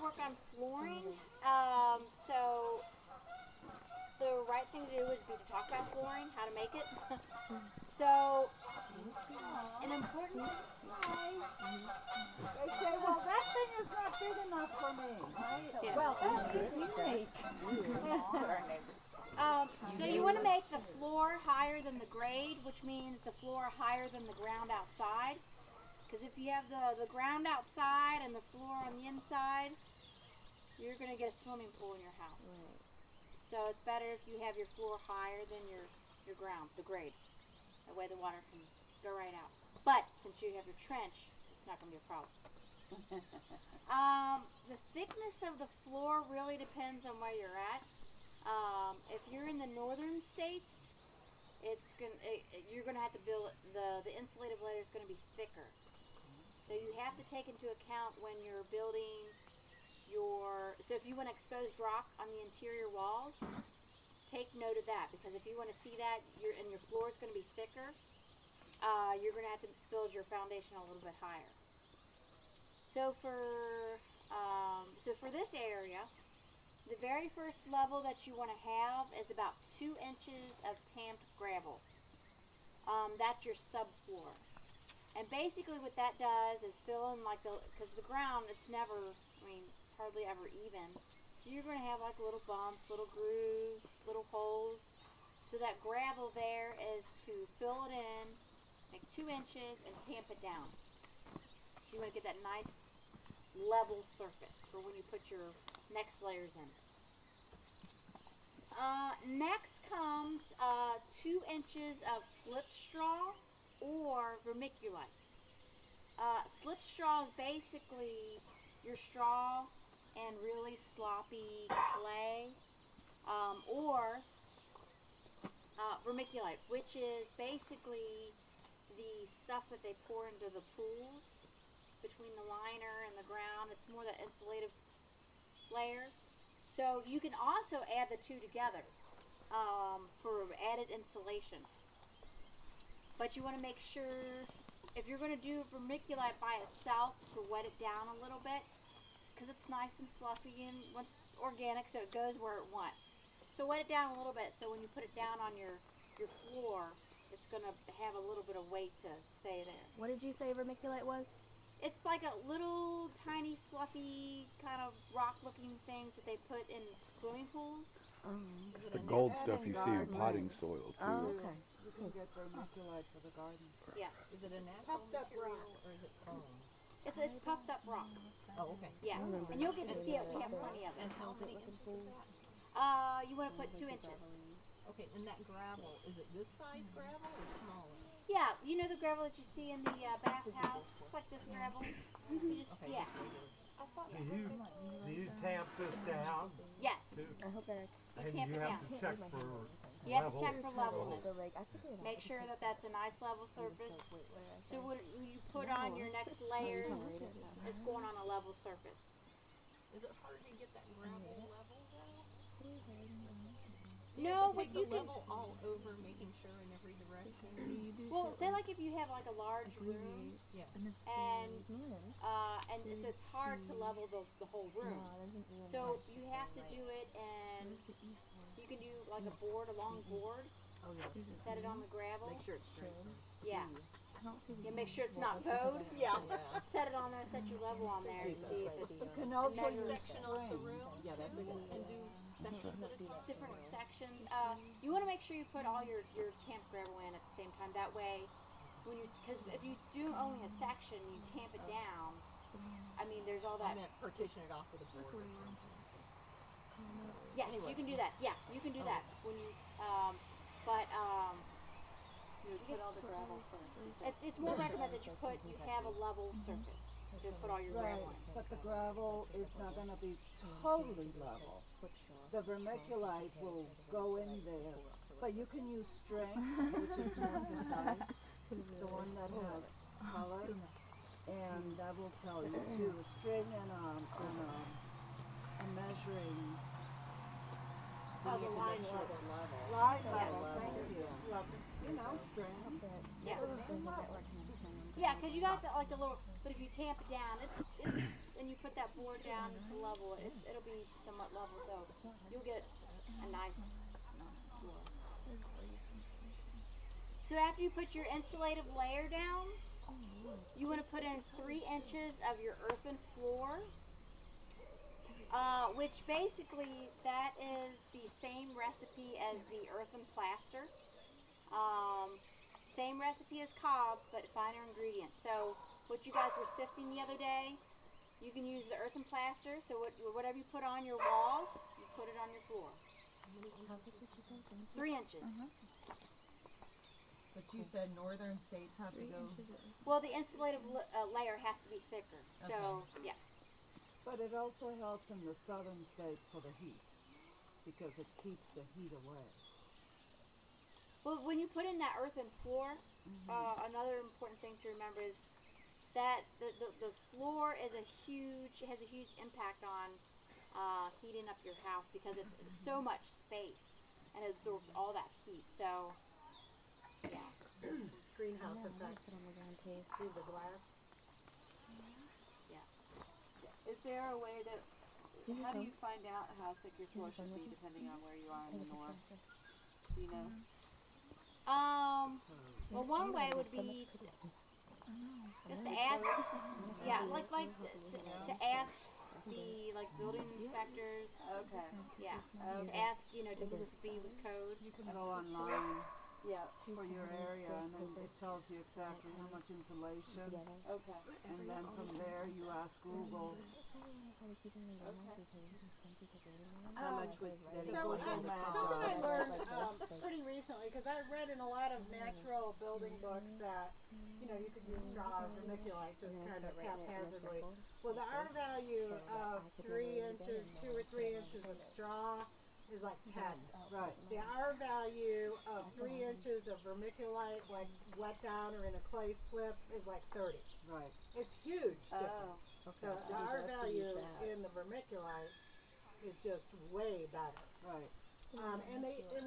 work on flooring, so the right thing to do would be to talk about flooring, how to make it. So, an important. They say, well, that thing is not big enough for me, right? Yeah. Well, that's unique. So you want to make the floor higher than the grade, which means the floor higher than the ground outside. Because if you have the ground outside and the floor on the inside, you're going to get a swimming pool in your house. Right. So it's better if you have your floor higher than your ground, the grade. That way the water can go right out. But since you have your trench, it's not going to be a problem. The thickness of the floor really depends on where you're at. If you're in the northern states, you're going to have to build the insulative layer is going to be thicker. So you have to take into account when you're building so if you want exposed rock on the interior walls, take note of that, because if you want to see that and your floor is going to be thicker, you're going to have to build your foundation a little bit higher. So for this area, the very first level that you want to have is about 2 inches of tamped gravel. That's your subfloor. And basically what that does is fill in because the ground, it's hardly ever even. So you're going to have like little bumps, little grooves, little holes. So that gravel there is to fill it in, make 2 inches, and tamp it down. So you want to get that nice level surface for when you put your next layers in. Next comes 2 inches of slip straw or vermiculite. Slip straw is basically your straw and really sloppy clay, or vermiculite, which is basically the stuff that they pour into the pools between the liner and the ground. It's more the insulative layer. So you can also add the two together for added insulation. But you want to make sure, if you're going to do vermiculite by itself, to wet it down a little bit, because it's nice and fluffy and once organic, so it goes where it wants. So wet it down a little bit, so when you put it down on your floor, it's going to have a little bit of weight to stay there. What did you say vermiculite was? It's like a little tiny fluffy kind of rock-looking things that they put in swimming pools. It's the gold stuff you see in potting soil too. Oh, okay. You can get vermiculite for the garden. Yeah. Is it a natural material or is it foam? It's puffed up rock. Oh, okay. Yeah, and you'll get to see it. We have plenty of it. And how many inches is that? You want to put 2 inches. Okay, and that gravel, is it this size gravel or smaller? Yeah, you know the gravel that you see in the bathhouse? It's like this gravel. You just, Okay, yeah. just regular. Do you tamp this down? Yes. I hope that And tamp you it have down. to check for You have to level. check for levelness. I Make sure that that's a nice level surface. So when you put on your next layers, it's going on a level surface. Is it hard to get that gravel level though? No, Take but the you can. level all over, making sure in every direction. Well, say like if you have like a large room, Yeah. and so it's hard to level the whole room. So you have to do it, and you can do like a long board. Oh yeah. Set it on the gravel. Make sure it's straight. Yeah. Yeah, make sure it's not bowed. Yeah. Set it on there, set your level on there, and see if it's You can also use Section off the string. room. Yeah, that's a good And do sections at a time. different sections. You want to make sure you put all your tamp gravel in at the same time. That way, because if you do only a section, you tamp it down. I mean, there's all I that. meant partition it off with a board or something. Yes, you can do that. Yeah, you can do that when you. But You put all the gravel first. it's more recommended that you have a level surface. So you put all your Right, gravel in. but the gravel is not going to be totally level. The vermiculite will go in there, but you can use string, which is more precise, the one that has color, and I will tell you too, a string and a measuring. Oh, the line level. Line Yeah. level, thank you. You know, string. Yeah. Yeah, because you got the, like the little, but if you tamp it down, it's and you put that board down to level it, it'll be somewhat level, so you'll get a nice floor. So after you put your insulative layer down, you want to put in 3 inches of your earthen floor, which basically that is the same recipe as the earthen plaster. Same recipe as cob, but finer ingredients. So what you guys were sifting the other day, you can use the earthen plaster. So whatever you put on your walls, you put it on your floor. 3 inches. But you said northern states have to go. Well, the insulative layer has to be thicker. So yeah. But it also helps in the southern states for the heat, because it keeps the heat away. Well, when you put in that earthen floor, another important thing to remember is that the floor is has a huge impact on heating up your house, because it's so much space and it absorbs all that heat. So, yeah. Greenhouse effect through the glass. Yeah. Is there a way that, how do you find out how thick your floor should be depending on where you are in the north? Do you know? Well, one way would be just to ask, to ask the building inspectors. Okay. Yeah, Okay. to ask, to be with code. You can go online Yeah. for your area, and then it tells you exactly how much insulation, Okay. and then from there you ask Google how much would that So equal something match I out. learned pretty recently, because I read in a lot of natural building books that, you could use straw or vermiculite just kind of haphazardly. Well, the R value of 3 inches, 2 or 3 inches of straw is like 10. Right. The R value of 3 inches of vermiculite, like wet down or in a clay slip, is like 30. Right. It's huge Oh. difference. Okay, The so R best to value use that. in the vermiculite is just way better. Right. And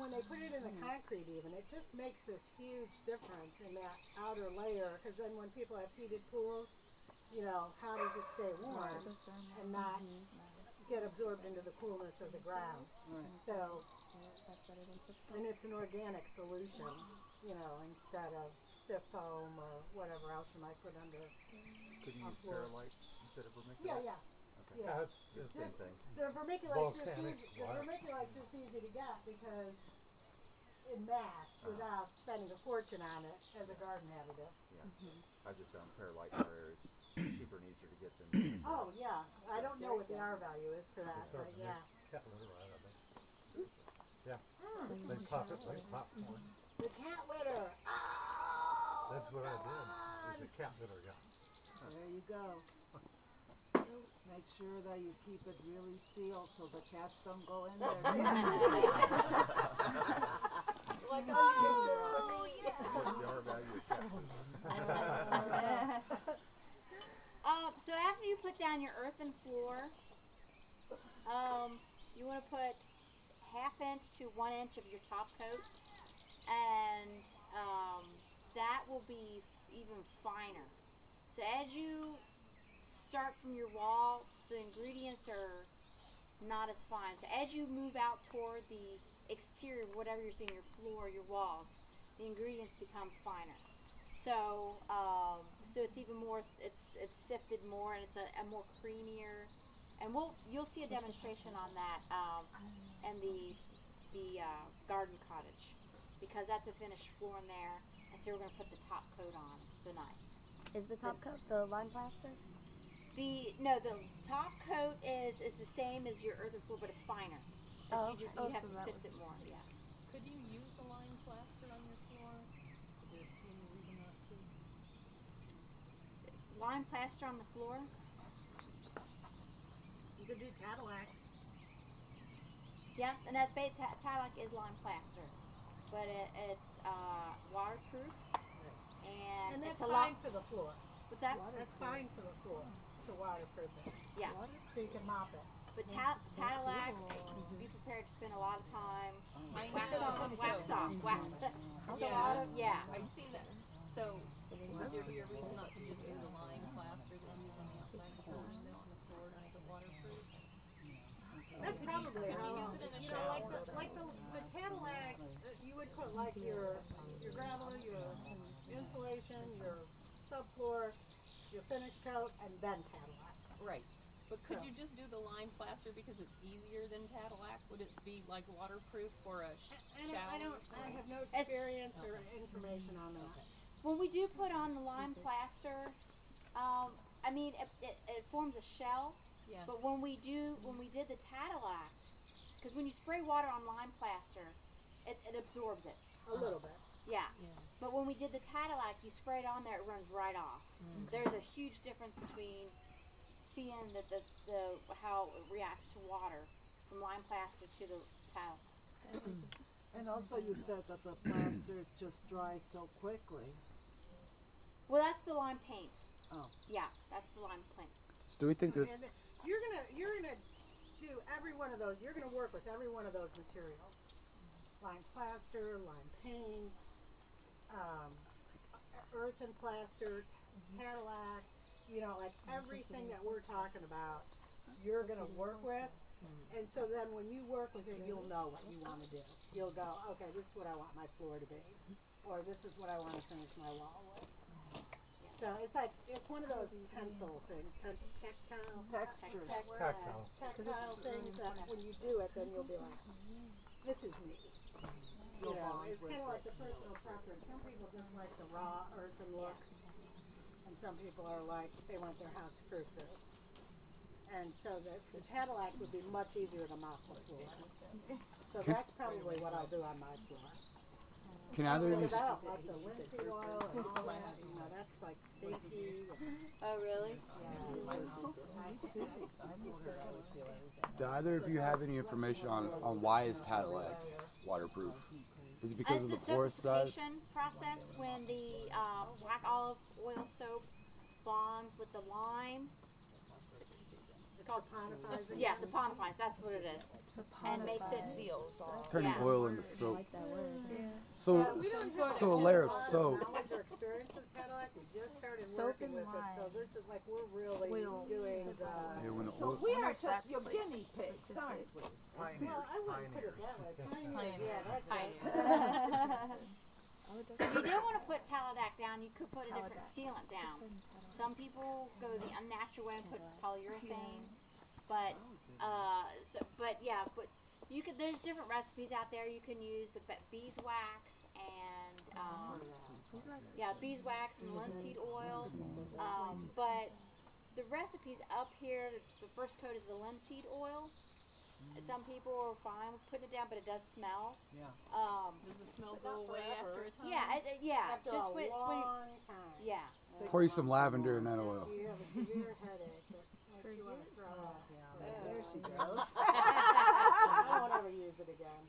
when they put it in the concrete even, it just makes this huge difference in that outer layer, because then when people have heated pools, how does it stay warm and not get absorbed into the coolness of the ground? Right. So, and it's an organic solution, instead of stiff foam or whatever else you might put under. Could you use floor. perlite instead of vermiculite? Yeah. Okay. Yeah. It's the same thing. The Volcanic vermiculite's just easy to get because in mass without spending a fortune on it as a garden additive. Yeah. I just found perlite where it's cheaper and easier to get than. Oh yeah, I don't know what the R value is for that, but yeah. Cat litter, right? I think. Yeah. They pop it like popcorn. The cat litter. Oh, That's what I come did. on. It was a cat litter guy. There you go. Make sure that you keep it really sealed so the cats don't go in there. Like, Oh, yeah. What's the R value of cat food? So after you put down your earthen floor, you want to put 1/2 inch to 1 inch of your top coat, and that will be even finer. So as you start from your wall, the ingredients are not as fine. So as you move out toward the exterior, whatever you're seeing, your floor, your walls, the ingredients become finer. So so it's even more, it's sifted more, and it's a more creamier, and you'll see a demonstration on that and the garden cottage, because that's a finished floor in there, and so we're going to put the top coat on. It's so nice. is the top coat the lime plaster? The top coat is the same as your earthen floor, but it's finer. Oh, You okay. have So to that sift it more. Yeah. Could you use the lime plaster on your floor? Is there any reason not to? Lime plaster on the floor. You could do Cadillac. Yeah, and that Talic is lime plaster, but it's waterproof, and And it's that's a lot. fine for the floor. What's that? That's fine for the floor. To waterproof it. Yeah. So you can mop it. But Talic, be prepared to spend a lot of time. I Wax know. on, wax So- off, wax. That's a lot of I've seen that. So with your be a reason not to just do the lime plaster that you use on the outside first, then on the floor to make it waterproof? That's probably Can how, you use it in a you know, shower? like the Cadillac, you would put like your gravel, your insulation, your subfloor, your finish coat, and then Cadillac. Right. But could So- you just do the lime plaster because it's easier than Cadillac? Would it be like waterproof for a shower? I have no experience or information on that. When we do put on the lime plaster, I mean, it forms a shell. Yeah. But when we did the Cadillac, because when you spray water on lime plaster, it absorbs it. A little bit. Yeah. Yeah. But when we did the Cadillac, you spray it on there, it runs right off. There's a huge difference between seeing how it reacts to water from lime plaster to the tile. And also you said that the plaster just dries so quickly. Well, that's the lime paint. Oh. Yeah, that's the lime paint. So do we think that And you're gonna do every one of those. You're gonna work with every one of those materials: lime plaster, lime paint, earthen plaster, Cadillac. You know, like everything that we're talking about, you're gonna work with. And so then when you work with it, you'll know what you want to do. You'll go, okay, this is what I want my floor to be, or this is what I want to finish my wall with. So it's one of those tensile things, tactile Textures. tactile things that when you do it, then you'll be like, this is me. You know, it's kind of like the personal preference. Some people just like the raw earthen look, and some people are like, they want their house frou-frou. And so the Cadillac would be much easier to mop the floor. So that's probably what I'll do on my floor. can either of you Without like the linseed oil and all that, you know, that's like stinky. Oh, really? do either of you have any information on why is Cadillac waterproof? Is it because of the It's a porous size? solidification process when the black olive oil soap bonds with the lime. It's called Saponifizing? Yeah, saponifies. That's what it is. And makes it seals off. Turning Yeah. oil into soap. Yeah. So We don't have so a layer of lot soap. knowledge or experience with Cadillac. We just started working with it, so this is like we're really doing the. Yeah, when the So oil, we are just your guinea pigs, aren't we? Well, I wouldn't put it that way. Pioneers, yeah, that's Pioneers. it. So if you did want to put Taladak down, you could put a different sealant down. Some people go the unnatural way and put polyurethane, but but you could. There's different recipes out there. You can use the beeswax and beeswax and linseed oil. But the recipes up here, the first coat is the linseed oil. Some people are fine with putting it down, but it does smell. Yeah. Does the smell go away after a time? After Just a when long time. yeah. pour you some lavender in that oil. You have a severe headache that makes you want to throw up. There she goes. I won't ever use it again.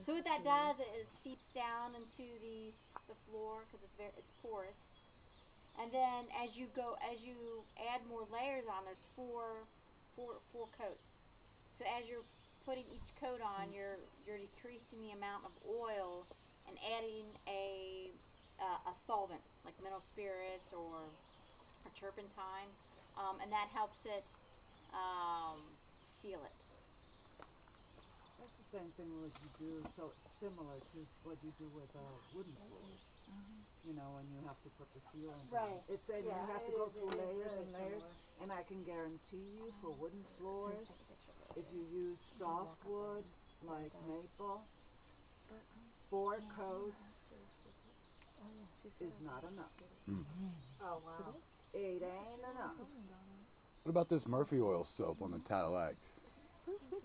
So what that does, it seeps down into the floor because it's porous. And then as you add more layers on, there's four coats. So as you're putting each coat on, you're decreasing the amount of oil and adding a solvent like mineral spirits or turpentine, and that helps it seal it. That's the same thing what you do, so it's similar to what you do with wooden floors. You know, and you have to put the sealant on. Right. It's and Yeah, you have to it go is- through it is layers very and layers. similar. And I can guarantee you for wooden floors, if you use softwood like maple, 4 coats is not enough. Oh, wow. It ain't enough. What about this Murphy oil soap on the Cadillac?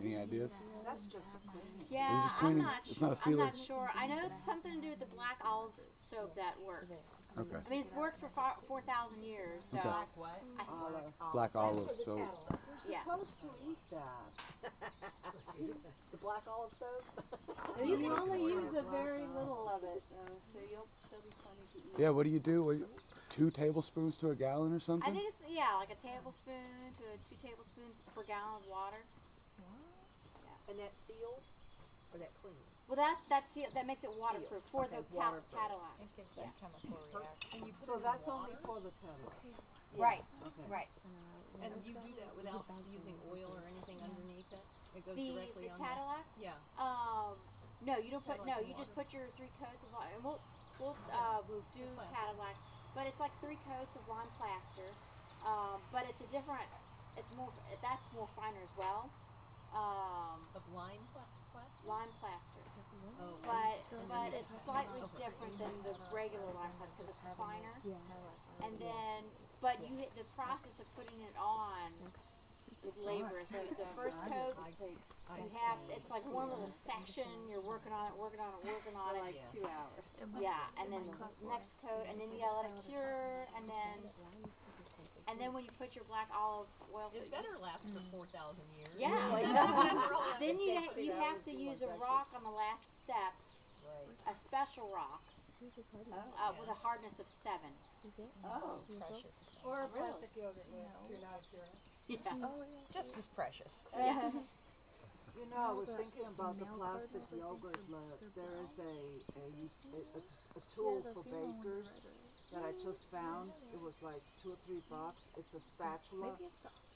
Any ideas? That's just for cleaning. Yeah, just I'm cleaning- not. it's not a I'm not sealer? sure. I know it's something to do with the black olive soap that works. Okay. I mean, it's worked for 4,000 years. So Okay. What? Black olive For the soap. Cadillac. yeah. Supposed to eat that. The black olive soap? You can only use a very little of it, though, so there'll be plenty to eat. Yeah. What do you do? 2 tablespoons to a gallon or something? I think it's like a tablespoon to 2 tablespoons per gallon of water. And that seals? Or that cleans? Well, that makes it waterproof for the waterproof. Cadillac. It gives that chemical reaction. And you put So it in that's water? only for the Cadillac. Right. Okay. Right. And you do that without using oil or anything underneath it? It goes The directly on Cadillac. there? Yeah. No, you don't put. Cadillac No, and you just water. put your 3 coats of lime. And we'll do Plastic. Cadillac, but it's like 3 coats of lime plaster. But it's a different. It's more. That's more finer as well. Of lime plaster? Lime plaster. Oh. But it's slightly Okay. different than the regular lime plaster because it's finer. And then, but the process of putting it on is laborious. So the first coat, you have, it's like one little section. You're working on it, working on it, working on it. Like 2 hours. Yeah, and then the next coat, and then you gotta let it cure, and then when you put your black olive oil, It better last for 4,000 years. Yeah. After all that then you takes you have to use a rock on the last step, a special rock, with a hardness of 7. Oh. Precious. Or a plastic yogurt with tuna puree. Yeah. Just as precious. Yeah. You know, I was thinking about the plastic yogurt lid. There is a tool for bakers that I just found. It was like $2 or $3. It's a spatula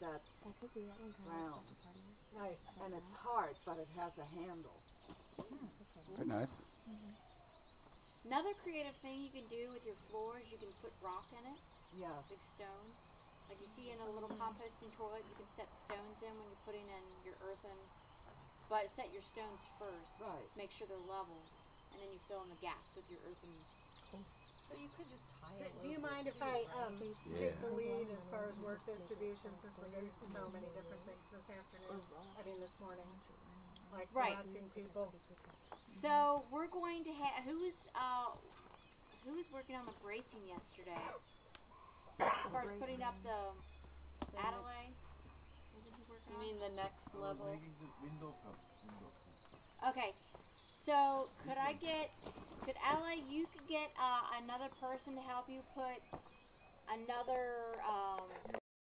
that's round. Nice. And it's hard, but it has a handle. Very nice. Another creative thing you can do with your floors, you can put rock in it, Yes. big stones. Like you see in a little composting toilet, you can set stones in when you're putting in your earthen. But set your stones first. Right. Make sure they're level, and then you fill in the gaps with your earthen. So you could just tie it Do you over mind it if too, I right? take the lead as far as work distribution since we're doing so many different things this afternoon? I mean this morning. Like Right. directing people. So we're going to have who was working on the bracing yesterday? As far as putting up the Adelaide. Wasn't he working You on? mean the next level? Okay. So could Adelaide, you could get another person to help you put another